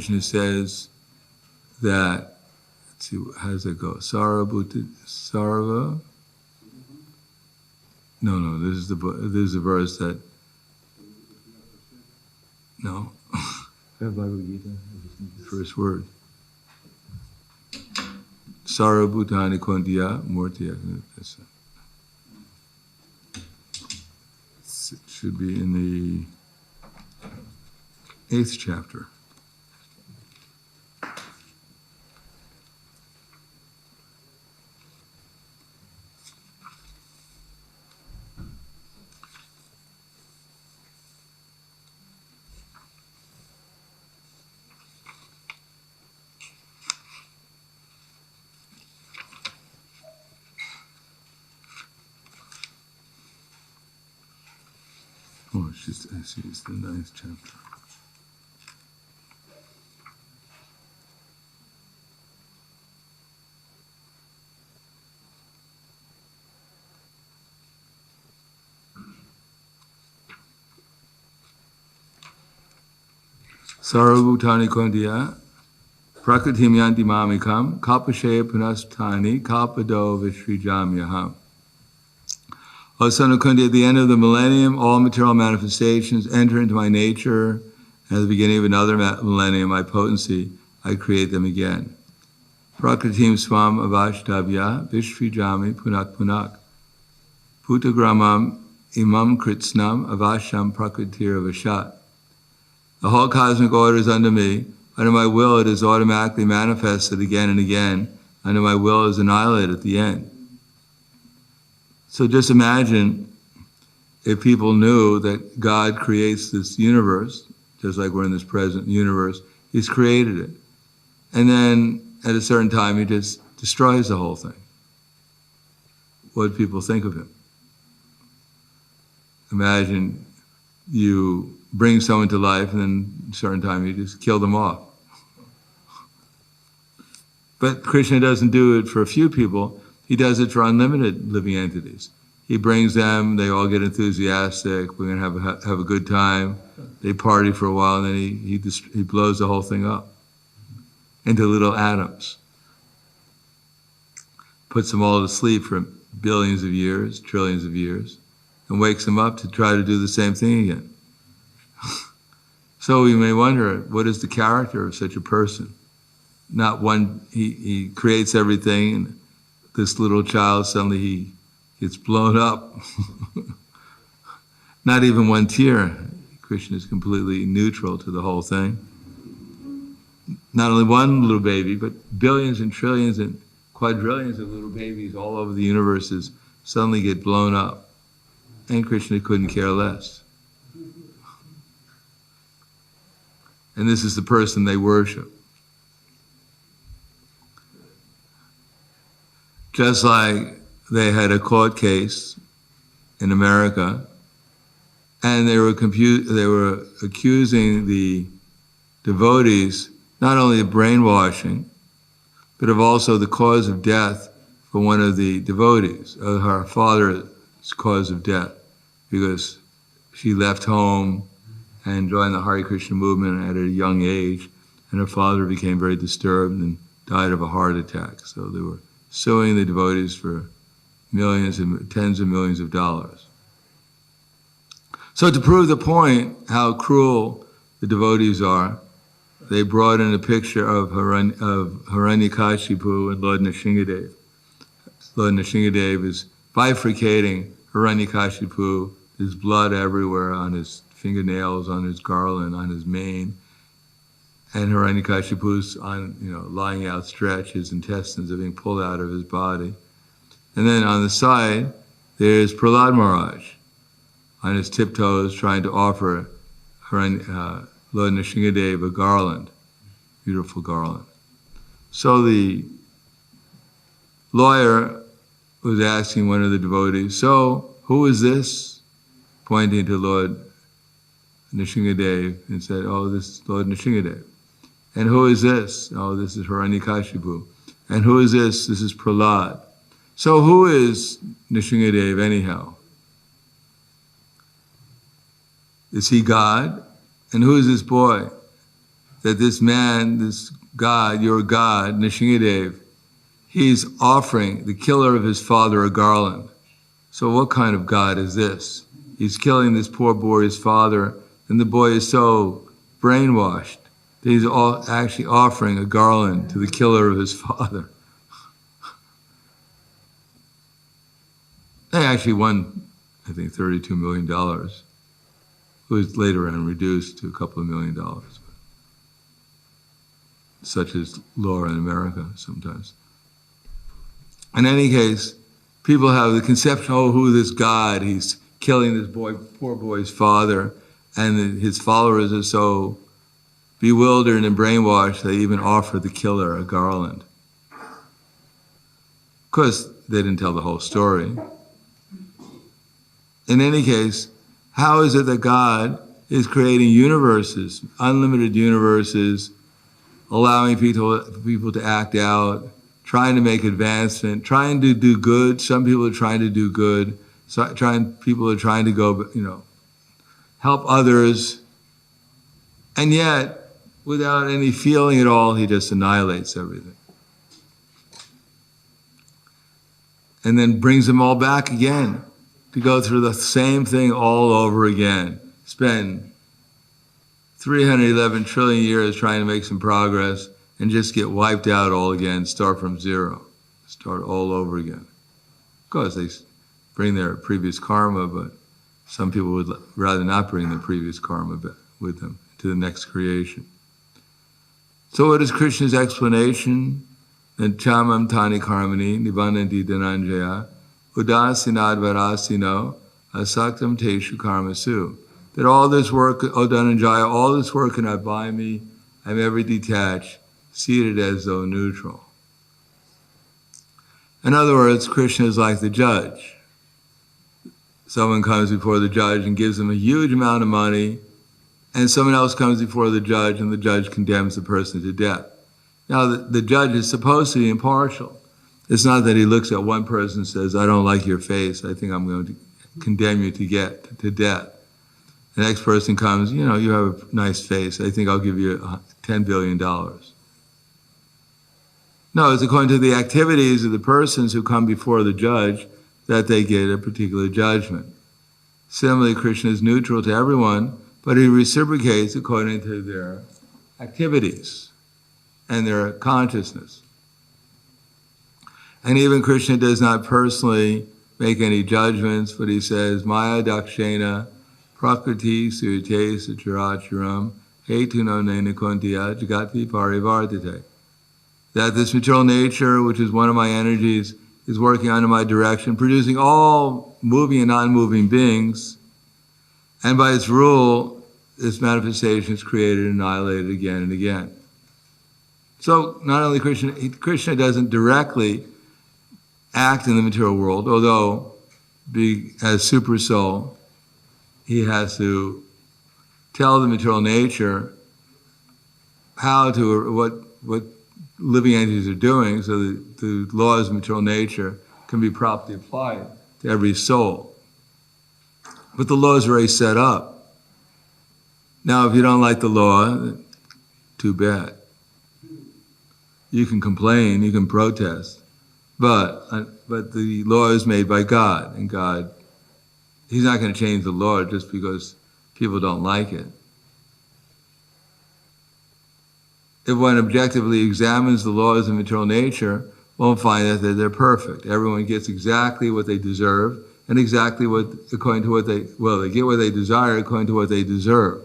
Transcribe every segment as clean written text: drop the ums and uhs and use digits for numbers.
Krishna says that, let's see, how does that go? Sarva? No, this is the verse that, no. First word. Sarvabhutani Kondiya Murtiya. It should be in the 8th chapter. Oh, I see, it's the 9th chapter. Sarvabhutani Kondiya Prakritim Yanti Mamikam Kalpashaya Punastani Kalpado Vishrijamyaham. O son of Kundi, at the end of the millennium, all material manifestations enter into my nature, and at the beginning of another millennium, my potency, I create them again. Prakritim swam avashtavya vishvijami punak punak. Bhutagramam imam kritsnam avasham prakritir avashat. The whole cosmic order is under me. Under my will, it is automatically manifested again and again. Under my will, it is annihilated at the end. So just imagine if people knew that God creates this universe, just like we're in this present universe, He's created it. And then at a certain time, He just destroys the whole thing. What do people think of Him? Imagine you bring someone to life and then at a certain time you just kill them off. But Krishna doesn't do it for a few people. He does it for unlimited living entities. He brings them, they all get enthusiastic, we're going to have a good time. They party for a while, and then he blows the whole thing up into little atoms. Puts them all to sleep for billions of years, trillions of years, and wakes them up to try to do the same thing again. So we may wonder, what is the character of such a person? Not one, he creates everything, and this little child, suddenly he gets blown up. Not even one tear. Krishna is completely neutral to the whole thing. Not only one little baby, but billions and trillions and quadrillions of little babies all over the universes suddenly get blown up. And Krishna couldn't care less. And this is the person they worship. Just like they had a court case in America, and they were accusing the devotees not only of brainwashing, but of also the cause of death for one of the devotees, of her father's cause of death, because she left home and joined the Hare Krishna movement at a young age, and her father became very disturbed and died of a heart attack. So they were suing the devotees for millions and tens of millions of dollars. So to prove the point how cruel the devotees are, they brought in a picture of Hiranyakashipu and Lord Nrsingadev. Lord Nrsingadev is bifurcating Hiranyakashipu. There's blood everywhere on his fingernails, on his garland, on his mane. And Hiranyakashipu's lying outstretched, his intestines are being pulled out of his body. And then on the side, there's Prahlad Maharaj on his tiptoes trying to offer Lord Nrsingadev a garland, beautiful garland. So the lawyer was asking one of the devotees, so who is this? Pointing to Lord Nrsingadev, and said, oh, this is Lord Nrsingadev. And who is this? Oh, this is Hiranyakashipu. And who is this? This is Prahlad. So who is Nrsingadev anyhow? Is he God? And who is this boy? that this man, this God, your God, Nrsingadev, he's offering the killer of his father a garland. So what kind of God is this? He's killing this poor boy's father, and the boy is so brainwashed that he's actually offering a garland to the killer of his father. They actually won, I think, $32 million. It was later on reduced to a couple of $1 million. Such as law in America sometimes. In any case, people have the conception, oh, who this God, he's killing this boy, poor boy's father, and his followers are so bewildered and brainwashed they even offer the killer a garland. Of course, they didn't tell the whole story. In any case, how is it that God is creating universes, unlimited universes, allowing people to act out, trying to make advancement, trying to do good? Some people are trying to do good. People are trying to go, help others. And yet, without any feeling at all, he just annihilates everything. And then brings them all back again to go through the same thing all over again. Spend 311 trillion years trying to make some progress and just get wiped out all again, start from zero, start all over again. Of course, they bring their previous karma, but some people would rather not bring their previous karma with them to the next creation. So what is Krishna's explanation? Chamam tani karmani nibananti dhananjaya udasinad varasino asaktam teshu karmasu. That all this work, O Dhananjaya, all this work cannot buy me. I'm ever detached, seated as though neutral. In other words, Krishna is like the judge. Someone comes before the judge and gives them a huge amount of money, and someone else comes before the judge and the judge condemns the person to death. Now, the judge is supposed to be impartial. It's not that he looks at one person and says, I don't like your face, I think I'm going to condemn you to death. The next person comes, you have a nice face, I think I'll give you $10 billion. No, it's according to the activities of the persons who come before the judge that they get a particular judgment. Similarly, Krishna is neutral to everyone, but he reciprocates according to their activities and their consciousness. And even Krishna does not personally make any judgments, but he says, Maya dakshena prakriti surte sacharacharam hetuno nena kontiya jagati parivartate. That this material nature, which is one of my energies, is working under my direction, producing all moving and non-moving beings, and by its rule, this manifestation is created and annihilated again and again. So not only Krishna doesn't directly act in the material world, although as super soul, he has to tell the material nature what living entities are doing, so that the laws of material nature can be properly applied to every soul. But the law is already set up. Now, if you don't like the law, too bad. You can complain, you can protest, but the law is made by God, and God, He's not going to change the law just because people don't like it. If one objectively examines the laws of material nature, one will find that they're perfect. Everyone gets exactly what they deserve, and they get what they desire according to what they deserve.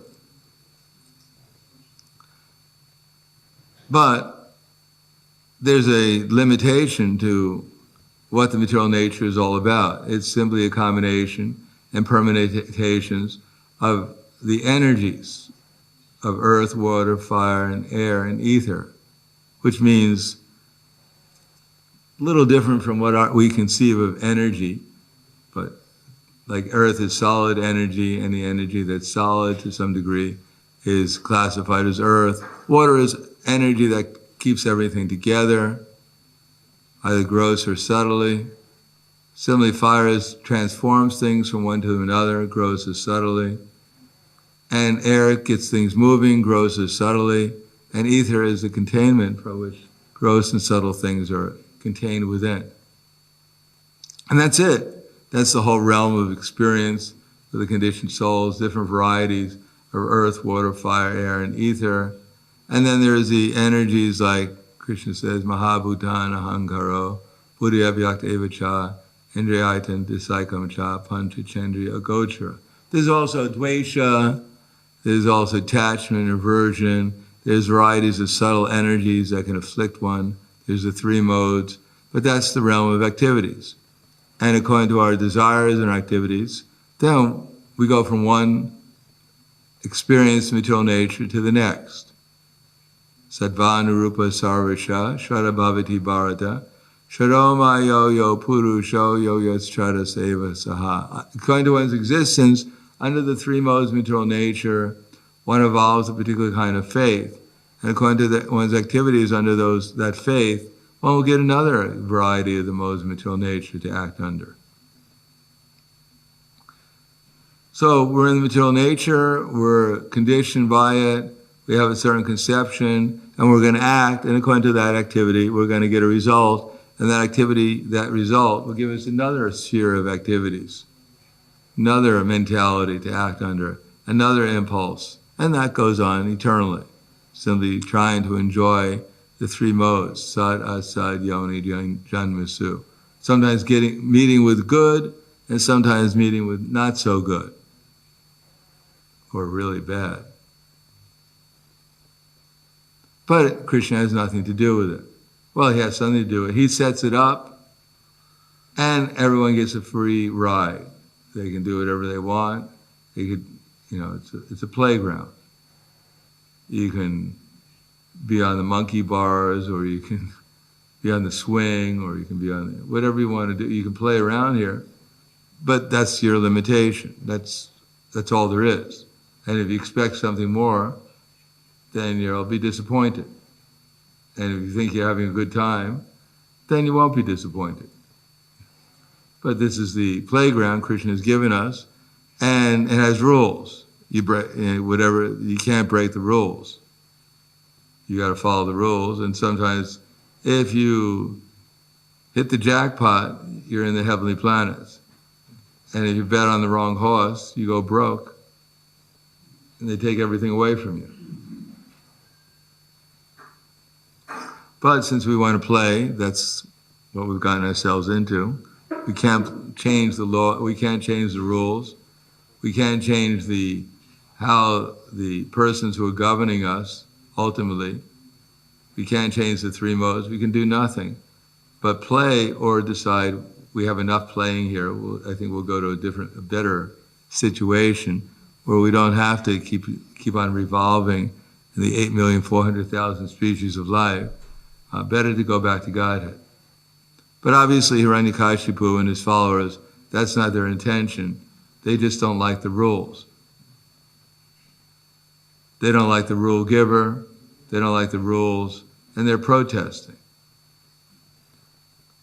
But there's a limitation to what the material nature is all about. It's simply a combination and permutations of the energies of earth, water, fire, and air, and ether, which means a little different from what we conceive of energy, but like earth is solid energy, and the energy that's solid to some degree is classified as earth. Water is energy that keeps everything together, either gross or subtly. Similarly, fire transforms things from one to another, gross or subtly. And air gets things moving, gross or subtly. and ether is the containment from which gross and subtle things are contained within. And that's it. That's the whole realm of experience for the conditioned souls, different varieties of earth, water, fire, air, and ether. And then there's the energies like Krishna says, Mahabhutan Ahankaro, Buddhya Vyakta Evacha, Indriyaitan Disaikam Cha, Pancha Chandriya Agochara. There's also Dvesha, there's also attachment, aversion, there's varieties of subtle energies that can afflict one, there's the three modes, but that's the realm of activities. And according to our desires and our activities, then we go from one experienced material nature to the next. Sattvanurupa sarvasha, shradabhavati bharata, shadoma yo purusho yo yaschara seva saha. According to one's existence, under the three modes of material nature, one evolves a particular kind of faith. And according to one's activities under that faith, one will get another variety of the modes of material nature to act under. So we're in the material nature, we're conditioned by it, we have a certain conception, and we're going to act, and according to that activity, we're going to get a result, and that result will give us another sphere of activities, another mentality to act under, another impulse, and that goes on eternally, simply trying to enjoy the three modes, sad, asad, yoni, janmasu. Sometimes meeting with good, and sometimes meeting with not so good, or really bad. But Krishna has nothing to do with it. Well, he has something to do with it. He sets it up, and everyone gets a free ride. They can do whatever they want. They could, it's a playground. You can be on the monkey bars, or you can be on the swing, or you can be on whatever you want to do. You can play around here, but that's your limitation. That's all there is. And if you expect something more, then you'll be disappointed. And if you think you're having a good time, then you won't be disappointed. But this is the playground Krishna has given us, and it has rules. You can't break the rules. You got to follow the rules, and sometimes if you hit the jackpot, you're in the heavenly planets. And if you bet on the wrong horse, you go broke, and they take everything away from you. But since we want to play, that's what we've gotten ourselves into. We can't change the law, we can't change the rules, we can't change how the persons who are governing us, ultimately, we can't change the three modes, we can do nothing but play or decide we have enough playing here. I think we'll go to a better situation where we don't have to keep on revolving in the 8,400,000 species of life. Better to go back to Godhead. But obviously Hiranyakashipu and his followers, that's not their intention. They just don't like the rules. They don't like the rule giver, they don't like the rules, and they're protesting.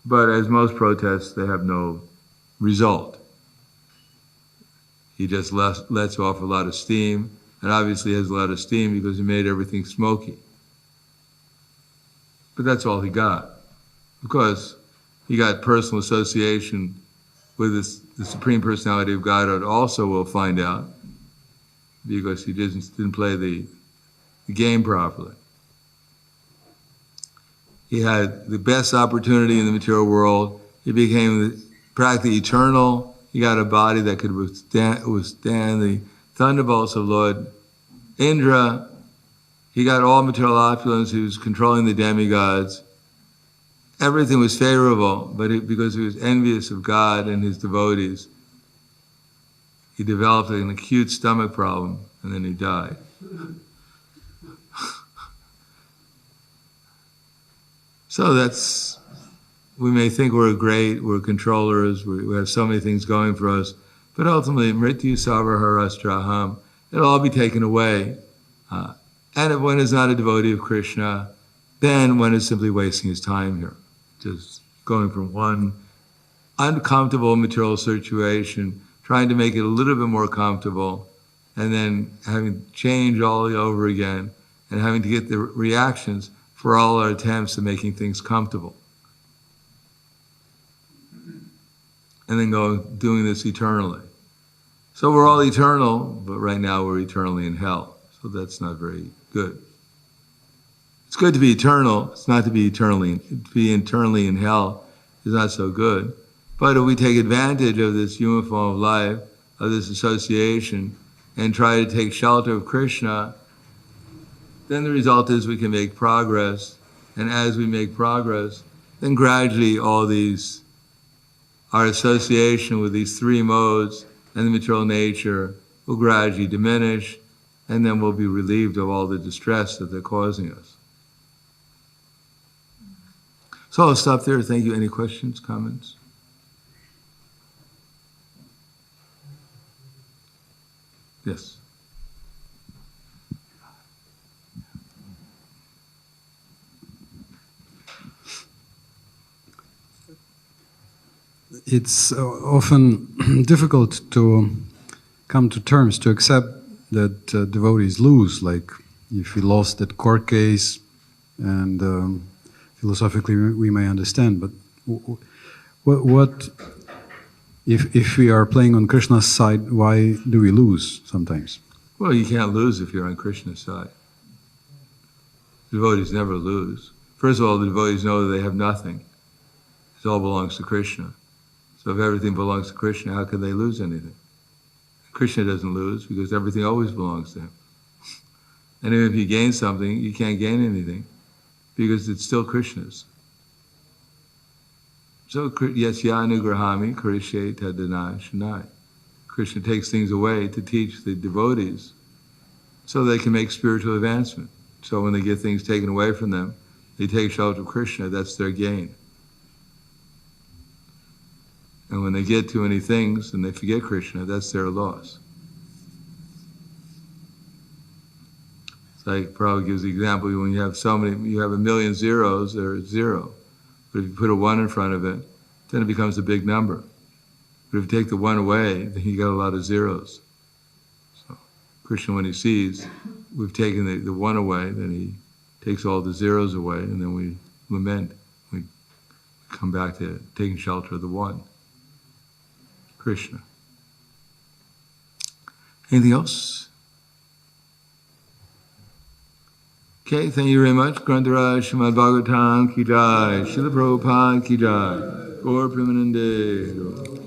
But as most protests, they have no result. He just lets off a lot of steam, and obviously has a lot of steam because he made everything smoky. But that's all he got. Of course, he got personal association with the Supreme Personality of Godhead also, we'll find out, because he didn't play the game properly. He had the best opportunity in the material world. He became practically eternal. He got a body that could withstand the thunderbolts of Lord Indra. He got all material opulence. He was controlling the demigods. Everything was favorable, but because he was envious of God and his devotees, he developed an acute stomach problem, and then he died. So we may think we're controllers, we have so many things going for us, but ultimately, mrityu sarvaharastraham, it'll all be taken away. And if one is not a devotee of Krishna, then one is simply wasting his time here, just going from one uncomfortable material situation, trying to make it a little bit more comfortable, and then having change all over again, and having to get the reactions for all our attempts at making things comfortable. And then doing this eternally. So we're all eternal, but right now we're eternally in hell. So that's not very good. It's good to be eternal. It's not to be eternally in hell is not so good. But if we take advantage of this human form of life, of this association, and try to take shelter of Krishna, then the result is we can make progress. And as we make progress, then gradually our association with these three modes and the material nature will gradually diminish, and then we'll be relieved of all the distress that they're causing us. So I'll stop there. Thank you. Any questions, comments? Yes. It's often difficult to come to terms, to accept that devotees lose, like if we lost that court case, and philosophically we may understand, but what if we are playing on Krishna's side, why do we lose sometimes? Well, you can't lose if you're on Krishna's side. Devotees never lose. First of all, the devotees know that they have nothing. It all belongs to Krishna. So if everything belongs to Krishna, how could they lose anything? Krishna doesn't lose because everything always belongs to him. And even if you gain something, you can't gain anything because it's still Krishna's. So, yes, yanugrahami karishe tadana shanai. Krishna takes things away to teach the devotees so they can make spiritual advancement. So when they get things taken away from them, they take shelter of Krishna, that's their gain. And when they get too many things and they forget Krishna, that's their loss. It's like Prabhupada gives the example, when you have you have 1,000,000 zeros, they're at zero. But if you put a 1 in front of it, then it becomes a big number. But if you take the 1 away, then you got a lot of zeros. So Krishna, when he sees we've taken the 1 away, then he takes all the zeros away, and then we lament. We come back to taking shelter of the 1. Krishna. Anything else? Okay, thank you very much. Grantaraj Srimad Bhagavatam ki jai, Srila Prabhupada ki jai, Gaur Premanande.